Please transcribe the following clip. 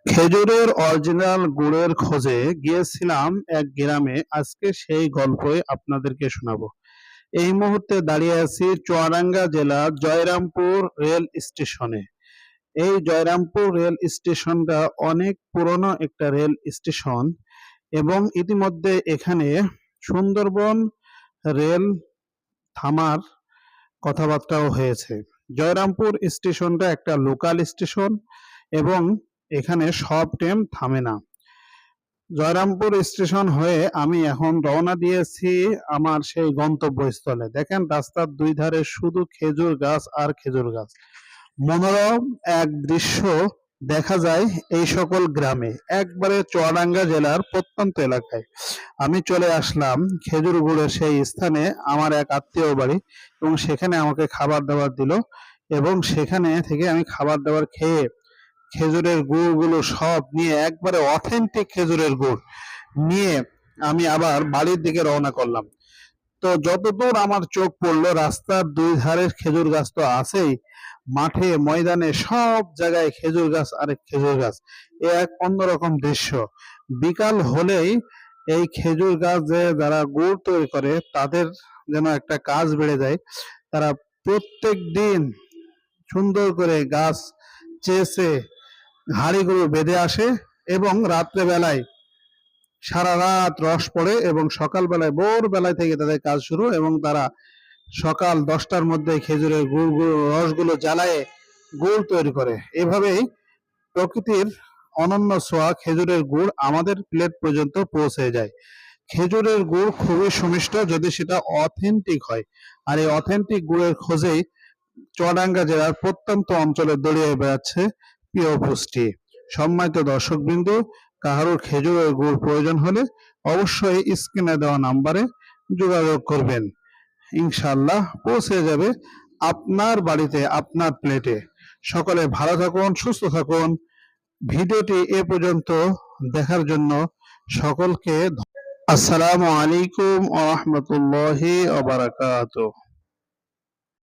খেজুরের অরিজিনাল গুড়ের খোঁজে গিয়েছিলাম এক গ্রামে। আজকে সেই গল্পই আপনাদেরকে শোনাবো। এই মুহূর্তে দাঁড়িয়ে আছি চুয়াডাঙ্গা জেলার জয়রামপুর রেল স্টেশনে। এই জয়রামপুর রেল স্টেশনটা অনেক পুরনো একটা রেল স্টেশন এবং ইতিমধ্যে এখানে সুন্দরবন রেল থামার কথাবার্তাও হয়েছে। জয়রামপুর স্টেশনটা একটা লোকাল স্টেশন এবং এখানে সব ট্রেন থামে না। জয়রামপুর স্টেশন হয়ে আমি এখন রওনা দিয়েছি আমার সেই গন্তব্যস্থলে। দেখেন রাস্তার দুই ধারে শুধু খেজুর গাছ আর খেজুর গাছ। মনোরম এক দৃশ্য দেখা যায় এই সকল গ্রামে, একবারে চুয়াডাঙ্গা জেলার প্রত্যন্ত এলাকায়। আমি চলে আসলাম খেজুর গুড়ের সেই স্থানে, আমার এক আত্মীয় বাড়ি, এবং সেখানে আমাকে খাবার দাবার দিল এবং সেখানে থেকে আমি খাবার দাবার খেয়ে খেজুরের গুড়গুলো সব নিয়ে, একবারে অথেন্টিক খেজুরের গুড় নিয়ে আমি আবার বাড়ির দিকে রওনা করলাম। তো যতদূর আমার চোখ পড়লো, রাস্তার দুই ধারের খেজুর গাছ তো আছেই, মাঠে ময়দানে সব জায়গায় খেজুর গাছ আর খেজুর গাছ। এ এক অন্যরকম দৃশ্য। বিকাল হলেই এই খেজুর গাছ যে যারা গুড় তৈরি করে তাদের যেন একটা কাজ বেড়ে যায়। তারা প্রত্যেক দিন সুন্দর করে গাছ চেয়েছে হাঁড়িগুলো বেঁধে আসে এবং রাত্রে বেলায় সারা রাত রস পড়ে এবং সকালবেলায় ভোরবেলায় থেকে তাদের কাজ শুরু, এবং তারা সকাল 10টার মধ্যে খেজুরের রসগুলো জ্বালায়ে গুড় তৈরি করে। এভাবেই প্রকৃতির অনন্য ছোঁয়া খেজুরের গুড় আমাদের প্লেট পর্যন্ত পৌঁছে যায়। খেজুরের গুড় খুবই সুমিষ্ট যদি সেটা অথেন্টিক হয়। আর এই অথেন্টিক গুড়ের খোঁজেই চুয়াডাঙ্গা জেলার প্রত্যন্ত অঞ্চলে দড়িয়ে বেড়াচ্ছে প্রিয় পুষ্টি। সম্মানিত দর্শকবৃন্দ, কাহারোর খেজুরের গুড় প্রয়োজন হলে অবশ্যই স্ক্রিনে দেওয়া নাম্বারে যোগাযোগ করবেন। ইনশাআল্লাহ পৌঁছে যাবে আপনার বাড়িতে, আপনার প্লেটে। সকলে ভালো থাকুন, সুস্থ থাকুন। ভিডিওটি এ পর্যন্ত দেখার জন্য সকলকে আসসালামু আলাইকুম ওয়া রাহমাতুল্লাহি ওয়া বারাকাতুহু।